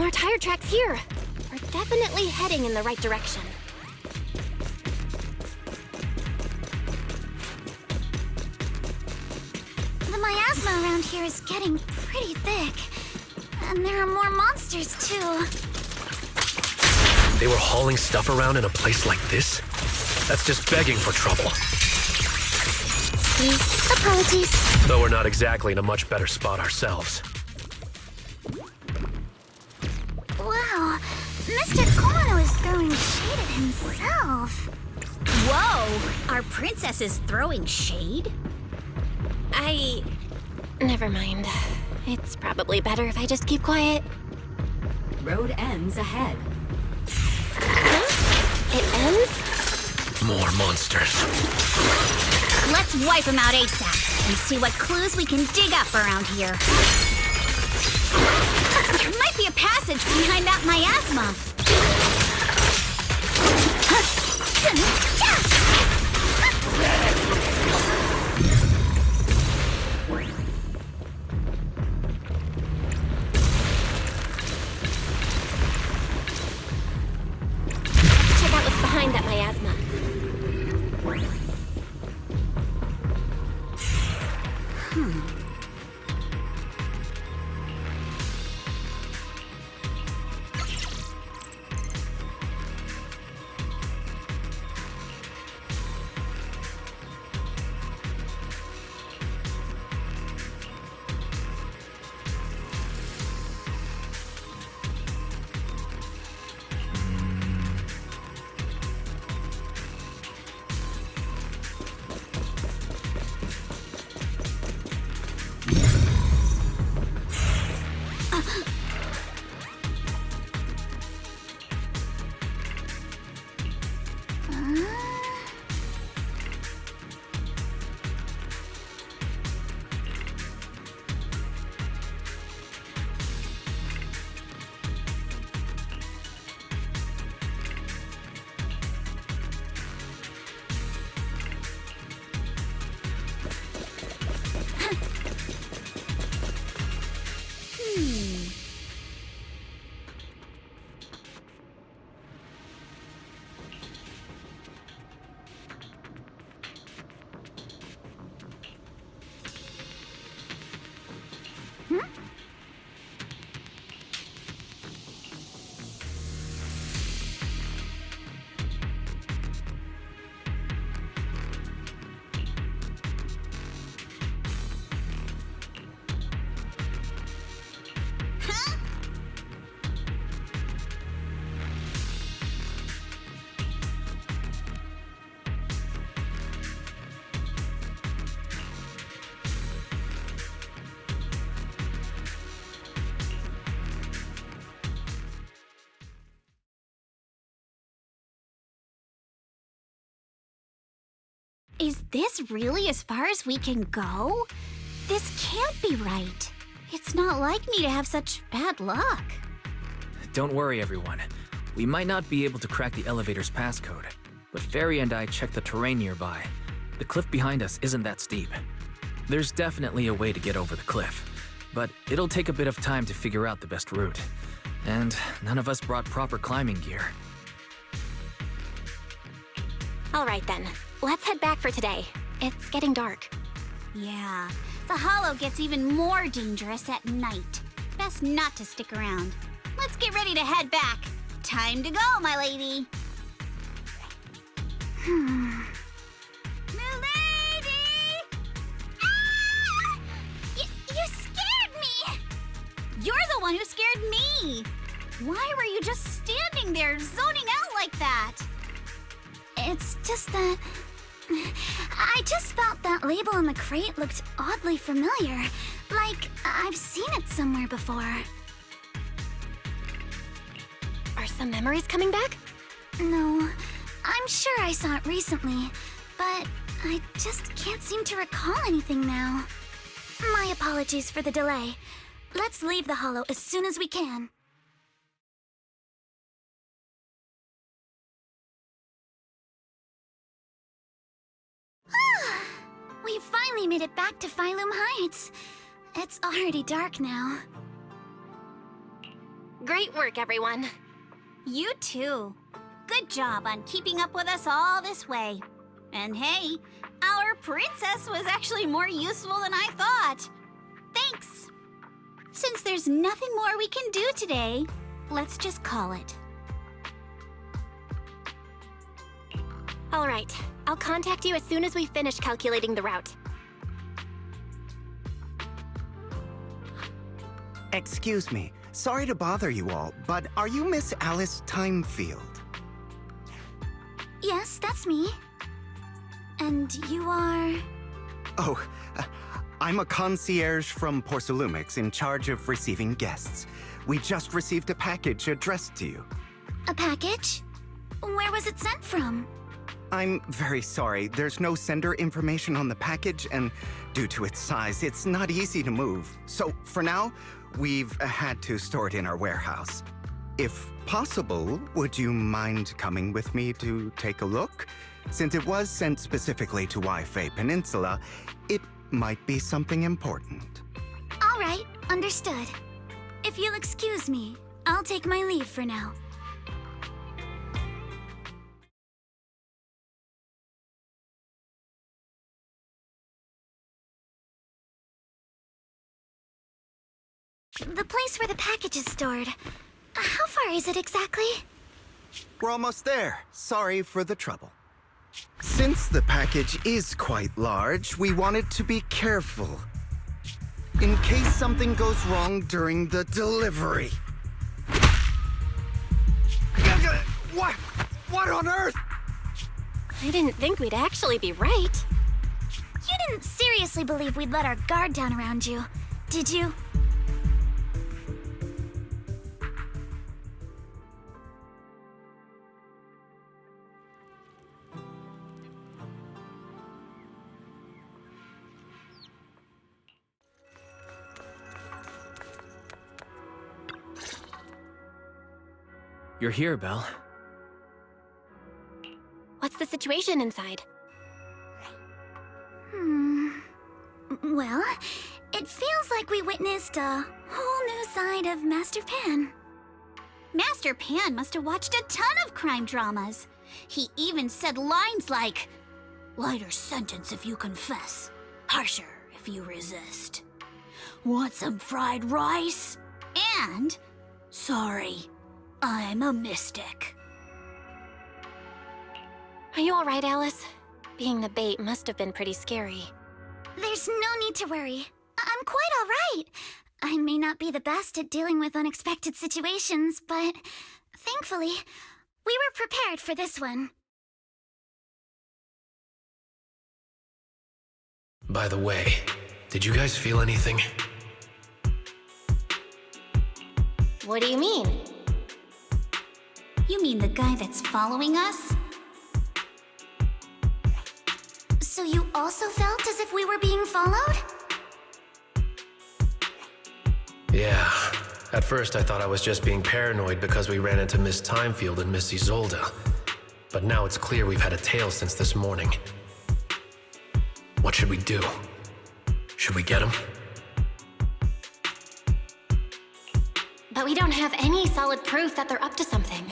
More tire tracks here. We're definitely heading in the right direction. The miasma around here is getting pretty thick. And there are more monsters, too. They were hauling stuff around in a place like this? That's just begging for trouble. Apologies. Though we're not exactly in a much better spot ourselves. Wow, Mr. Kono is throwing shade at himself. Whoa! Our princess is throwing shade? Never mind. It's probably better if I just keep quiet. Road ends ahead. Huh? It ends? More monsters. Let's wipe them out ASAP and see what clues we can dig up around here. There might be a passage behind that miasma. Let's check out what's behind that miasma. Is this really as far as we can go? This can't be right. It's not like me to have such bad luck. Don't worry, everyone. We might not be able to crack the elevator's passcode, but Fairy and I checked the terrain nearby. The cliff behind us isn't that steep. There's definitely a way to get over the cliff, but it'll take a bit of time to figure out the best route. And none of us brought proper climbing gear. All right then. Let's head back for today. It's getting dark. Yeah, the hollow gets even more dangerous at night. Best not to stick around. Let's get ready to head back. Time to go, my lady. Milady! Ah! You scared me! You're the one who scared me! Why were you just standing there, zoning out like that? It's just that... I just felt that label on the crate looked oddly familiar. Like, I've seen it somewhere before. Are some memories coming back? No, I'm sure I saw it recently, but I just can't seem to recall anything now. My apologies for the delay. Let's leave the hollow as soon as we can. We finally made it back to Phylum Heights. It's already dark now. Great work, everyone. You too. Good job on keeping up with us all this way. And hey, our princess was actually more useful than I thought. Thanks. Since there's nothing more we can do today, let's just call it. All right, I'll contact you as soon as we finish calculating the route. Excuse me. Sorry to bother you all, but are you Miss Alice Timefield? Yes, that's me. And you are... Oh, I'm a concierge from Porcelumix in charge of receiving guests. We just received a package addressed to you. a package? Where was it sent from? I'm very sorry. There's no sender information on the package, and due to its size, it's not easy to move. So, for now, we've had to store it in our warehouse. If possible, would you mind coming with me to take a look? Since it was sent specifically to Waifei Peninsula, it might be something important. All right, understood. If you'll excuse me, I'll take my leave for now. The place where the package is stored. How far is it exactly? We're almost there. Sorry for the trouble. Since the package is quite large, we wanted to be careful. In case something goes wrong during the delivery. What? What on earth? I didn't think we'd actually be right. You didn't seriously believe we'd let our guard down around you, did you? You're here, Belle. What's the situation inside? Well, it feels like we witnessed a whole new side of Master Pan. Master Pan must have watched a ton of crime dramas. He even said lines like, "Lighter sentence if you confess, harsher if you resist. Want some fried rice?" And, "Sorry, I'm a mystic." Are you all right, Alice? Being the bait must have been pretty scary. There's no need to worry. I'm quite all right. I may not be the best at dealing with unexpected situations, but thankfully, we were prepared for this one. By the way, did you guys feel anything? What do you mean? You mean the guy that's following us? So you also felt as if we were being followed? Yeah. At first I thought I was just being paranoid because we ran into Miss Timefield and Miss Isolda. But now it's clear we've had a tail since this morning. What should we do? Should we get him? But we don't have any solid proof that they're up to something.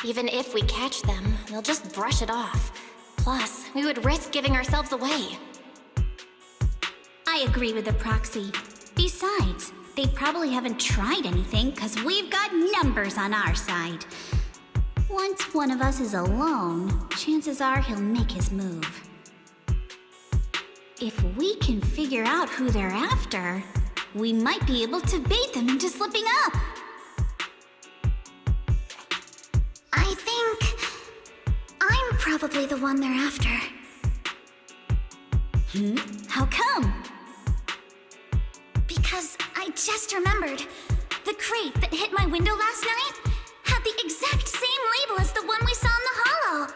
Even if we catch them, they'll just brush it off. Plus, we would risk giving ourselves away. I agree with the proxy. Besides, they probably haven't tried anything because we've got numbers on our side. Once one of us is alone, chances are he'll make his move. If we can figure out who they're after, we might be able to bait them into slipping up. I think I'm probably the one they're after. How come? Because I just remembered. The crate that hit my window last night had the exact same label as the one we saw in the hollow.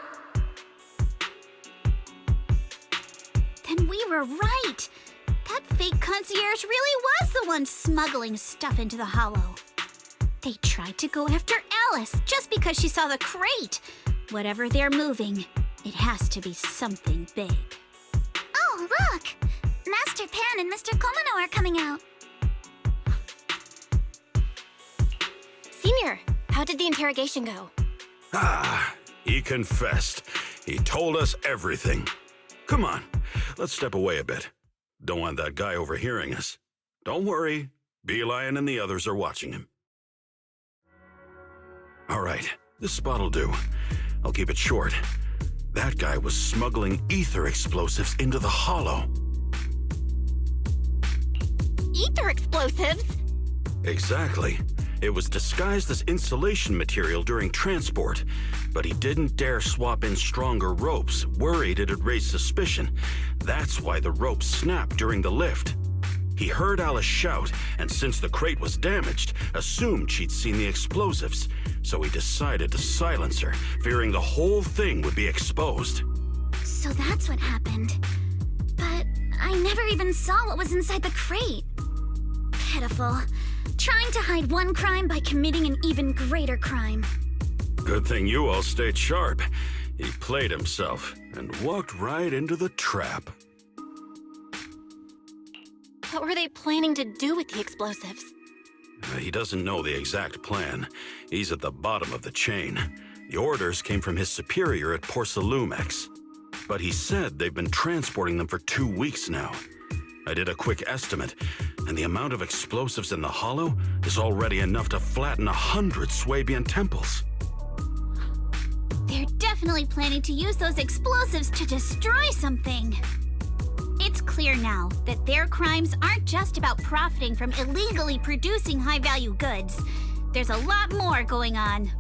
Then we were right. That fake concierge really was the one smuggling stuff into the hollow. They tried to go after Alice just because she saw the crate. Whatever they're moving, it has to be something big. Oh, look! Master Pan and Mr. Komano are coming out. How did the interrogation go? He confessed. He told us everything. Come on, let's step away a bit. Don't want that guy overhearing us. Don't worry, Beelion and the others are watching him. All right, this spot'll do. I'll keep it short. That guy was smuggling ether explosives into the Hollow. Ether explosives? Exactly. It was disguised as insulation material during transport, but he didn't dare swap in stronger ropes, worried it'd raise suspicion. That's why the ropes snapped during the lift. He heard Alice shout, and since the crate was damaged, assumed she'd seen the explosives, so he decided to silence her, fearing the whole thing would be exposed. So that's what happened. But I never even saw what was inside the crate. Pitiful. Trying to hide one crime by committing an even greater crime. Good thing you all stayed sharp. He played himself and walked right into the trap. What were they planning to do with the explosives? He doesn't know the exact plan. He's at the bottom of the chain. The orders came from his superior at Porcelumex. But he said they've been transporting them for 2 weeks now. I did a quick estimate, and the amount of explosives in the Hollow is already enough to flatten 100 Swabian temples. They're definitely planning to use those explosives to destroy something. It's clear now that their crimes aren't just about profiting from illegally producing high-value goods. There's a lot more going on.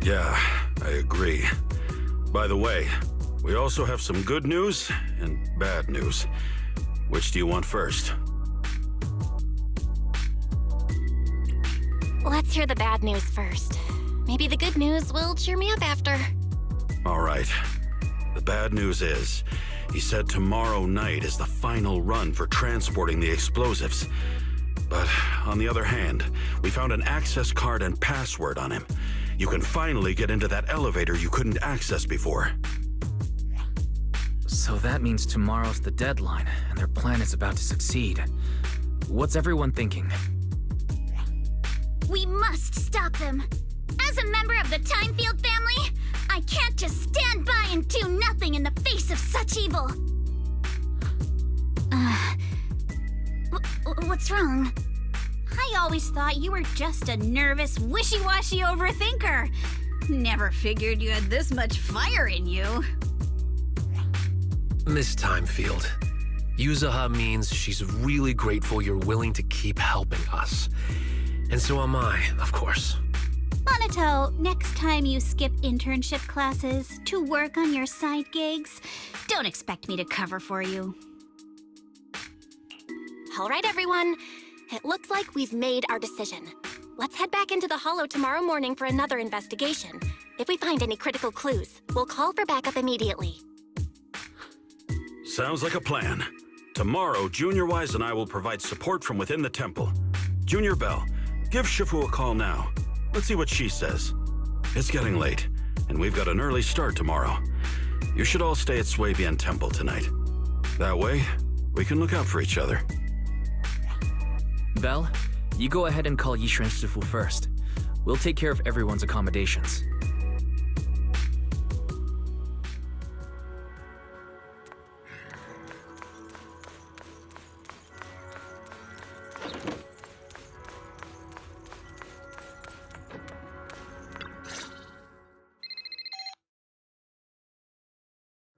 Yeah, I agree. By the way, we also have some good news and bad news. Which do you want first? Let's hear the bad news first. Maybe the good news will cheer me up after. All right. The bad news is, he said tomorrow night is the final run for transporting the explosives. But on the other hand, we found an access card and password on him. You can finally get into that elevator you couldn't access before. So that means tomorrow's the deadline, and their plan is about to succeed. What's everyone thinking? We must stop them. As a member of the Timefield family, I can't just stand by and do nothing in the face of such evil. What's wrong? I always thought you were just a nervous, wishy-washy overthinker. Never figured you had this much fire in you. Miss Timefield, Yuzaha means she's really grateful you're willing to keep helping us. And so am I, of course. Monato, next time you skip internship classes to work on your side gigs, don't expect me to cover for you. All right, everyone. It looks like we've made our decision. Let's head back into the Hollow tomorrow morning for another investigation. If we find any critical clues, we'll call for backup immediately. Sounds like a plan. Tomorrow, Junior Wise and I will provide support from within the temple. Junior Bell, give Shifu a call now. Let's see what she says. It's getting late, and we've got an early start tomorrow. You should all stay at Swabian Temple tonight. That way, we can look out for each other. Belle, you go ahead and call Yishu and Shifu first. We'll take care of everyone's accommodations.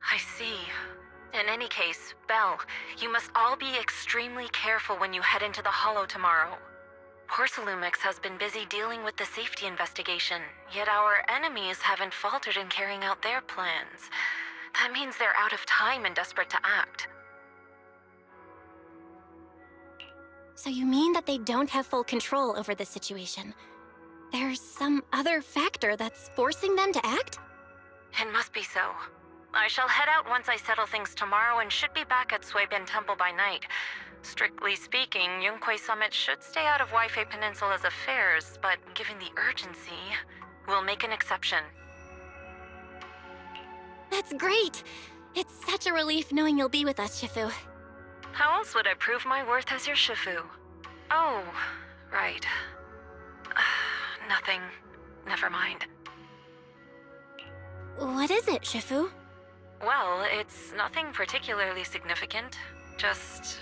I see. In any case, Belle, you must all be extremely careful when you head into the Hollow tomorrow. Porcelumix has been busy dealing with the safety investigation, yet our enemies haven't faltered in carrying out their plans. That means they're out of time and desperate to act. So you mean that they don't have full control over the situation? There's some other factor that's forcing them to act? It must be so. I shall head out once I settle things tomorrow and should be back at Swabian Temple by night. Strictly speaking, Yunque Summit should stay out of Waifei Peninsula's affairs, but given the urgency, we'll make an exception. That's great! It's such a relief knowing you'll be with us, Shifu. How else would I prove my worth as your Shifu? Oh, right. Nothing. Never mind. What is it, Shifu? Well, it's nothing particularly significant. Just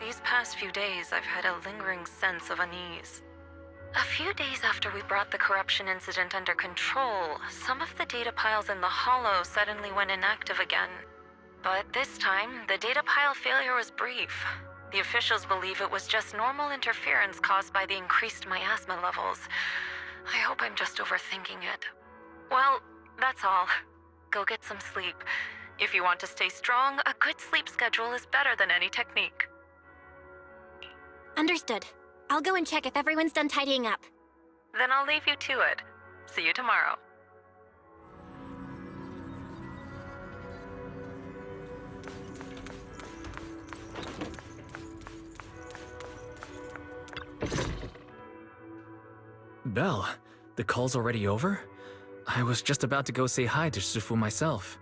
these past few days, I've had a lingering sense of unease. A few days after we brought the corruption incident under control, some of the data piles in the Hollow suddenly went inactive again. But this time, the data pile failure was brief. The officials believe it was just normal interference caused by the increased miasma levels. I hope I'm just overthinking it. Well, that's all. Go get some sleep. If you want to stay strong, a good sleep schedule is better than any technique. Understood. I'll go and check if everyone's done tidying up. Then I'll leave you to it. See you tomorrow. Belle, the call's already over? I was just about to go say hi to Shifu myself.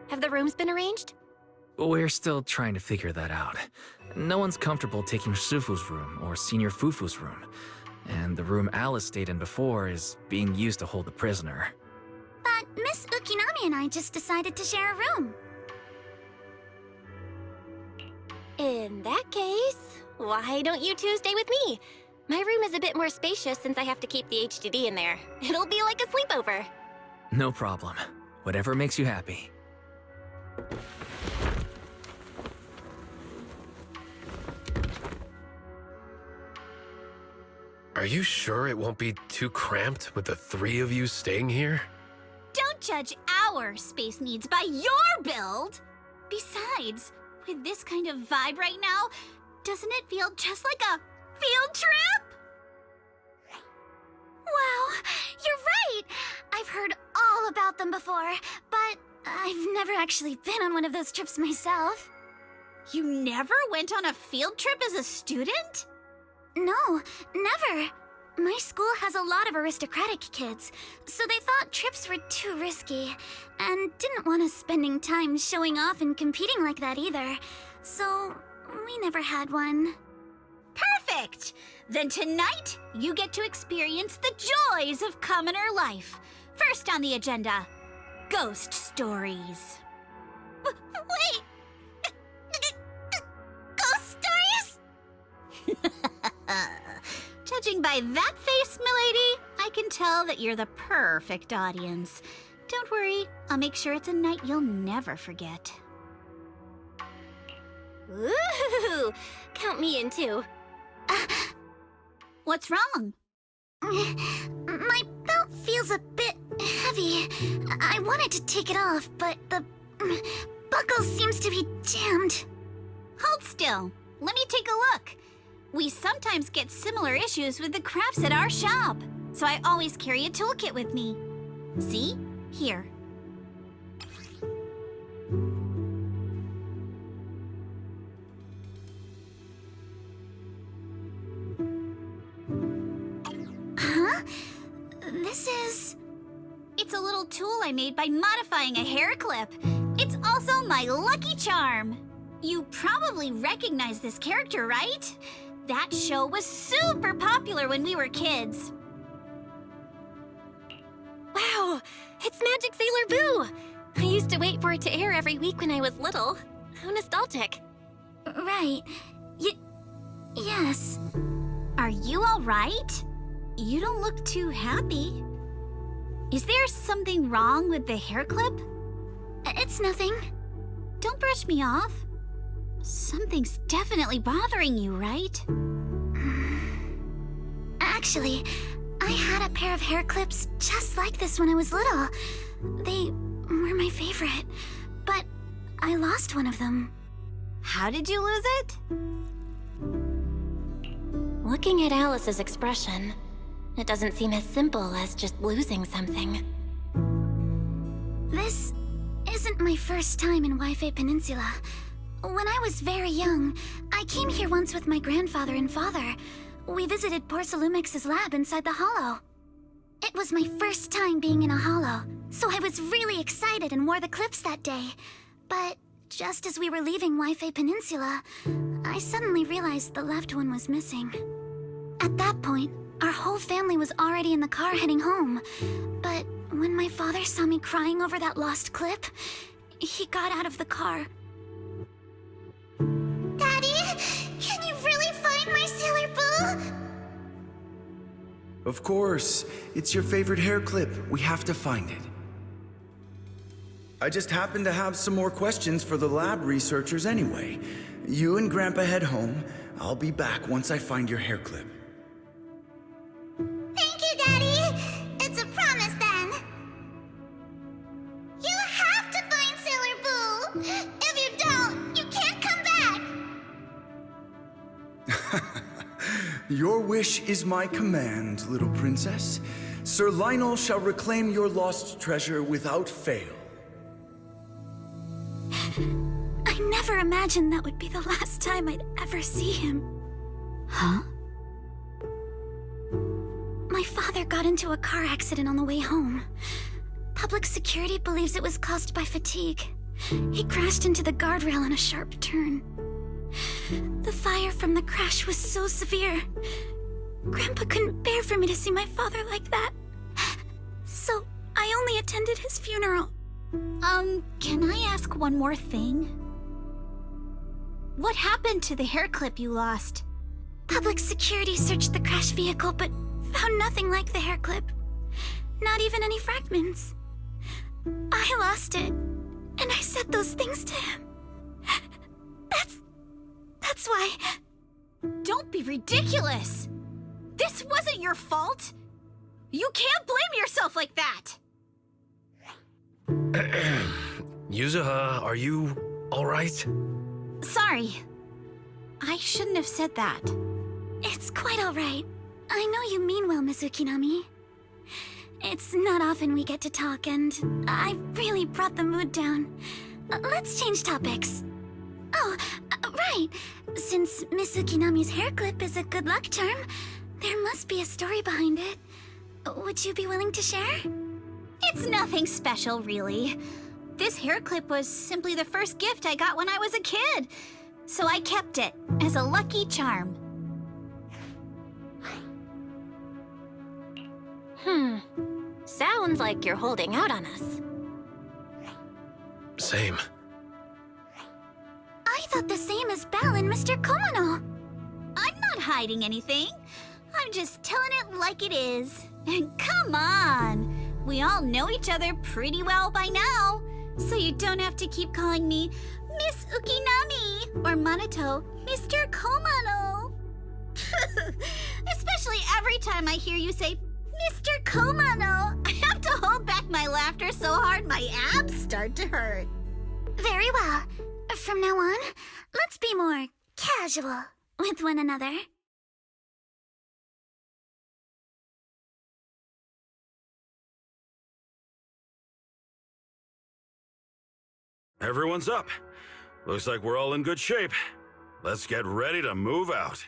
Have the rooms been arranged? We're still trying to figure that out. No one's comfortable taking Shifu's room or Senior Fufu's room. And the room Alice stayed in before is being used to hold the prisoner. But Miss Ukinami and I just decided to share a room. In that case, why don't you two stay with me? My room is a bit more spacious since I have to keep the HDD in there. It'll be like a sleepover. No problem. Whatever makes you happy. Are you sure it won't be too cramped with the three of you staying here? Don't judge our space needs by your build! Besides, with this kind of vibe right now, doesn't it feel just like a field trip? Wow, you're right! I've heard all about them before, but I've never actually been on one of those trips myself. You never went on a field trip as a student? No, never. My school has a lot of aristocratic kids, so they thought trips were too risky, and didn't want us spending time showing off and competing like that either. So, we never had one. Perfect! Then tonight, you get to experience the joys of commoner life. First on the agenda, ghost stories. Wait! Ghost stories? Judging by that face, milady, I can tell that you're the perfect audience. Don't worry, I'll make sure it's a night you'll never forget. Ooh, count me in too. What's wrong? My belt feels a bit heavy. I wanted to take it off, but the buckle seems to be jammed. Hold still. Let me take a look. We sometimes get similar issues with the crafts at our shop, so I always carry a toolkit with me. See? Here. Huh? This is... It's a little tool I made by modifying a hair clip. It's also my lucky charm. You probably recognize this character, right? That show was super popular when we were kids. Wow, it's Magic Sailor Boo! I used to wait for it to air every week when I was little. How nostalgic. Right. Yes. Are you all right? You don't look too happy. Is there something wrong with the hair clip? It's nothing. Don't brush me off. Something's definitely bothering you, right? Actually, I had a pair of hair clips just like this when I was little. They were my favorite, but I lost one of them. How did you lose it? Looking at Alice's expression, it doesn't seem as simple as just losing something. This isn't my first time in Wi-Fi Peninsula. When I was very young, I came here once with my grandfather and father. We visited Porcelumix's lab inside the Hollow. It was my first time being in a Hollow, so I was really excited and wore the clips that day. But just as we were leaving Wi-Fi Peninsula, I suddenly realized the left one was missing. At that point, our whole family was already in the car heading home. But when my father saw me crying over that lost clip, he got out of the car. Daddy, can you really find my Sailor Boo? Of course. It's your favorite hair clip. We have to find it. I just happen to have some more questions for the lab researchers anyway. You and Grandpa head home. I'll be back once I find your hair clip. Thank you, Daddy. It's a promise then. You have to find Sailor Boo. If you don't, you can't come back. Your wish is my command, little princess. Sir Lionel shall reclaim your lost treasure without fail. I never imagined that would be the last time I'd ever see him. Huh? My father got into a car accident on the way home. Public security believes it was caused by fatigue. He crashed into the guardrail on a sharp turn. The fire from the crash was so severe. Grandpa couldn't bear for me to see my father like that. So I only attended his funeral. Can I ask one more thing? What happened to the hair clip you lost? Public security searched the crash vehicle, but found nothing like the hair clip. Not even any fragments. I lost it, and I said those things to him. That's why... Don't be ridiculous! This wasn't your fault! You can't blame yourself like that! Yuzuha, are you alright? Sorry. I shouldn't have said that. It's quite all right. I know you mean well, Miss Ukinami. It's not often we get to talk, and I really brought the mood down. Let's change topics. Oh, right. Since Miss Ukinami's hair clip is a good luck charm, there must be a story behind it. Would you be willing to share? It's nothing special, really. This hair clip was simply the first gift I got when I was a kid. So I kept it as a lucky charm. Sounds like you're holding out on us. Same. I thought the same as Belle and Mr. Komano. I'm not hiding anything. I'm just telling it like it is. And come on! We all know each other pretty well by now. So you don't have to keep calling me Miss Ukinami or Manato Mr. Komano. Especially every time I hear you say Mr. Komano, I have to hold back my laughter so hard my abs start to hurt. Very well. From now on, let's be more casual with one another. Everyone's up. Looks like we're all in good shape. Let's get ready to move out.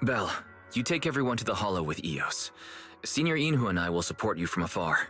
Belle, you take everyone to the Hollow with Eos. Senior Inhu and I will support you from afar.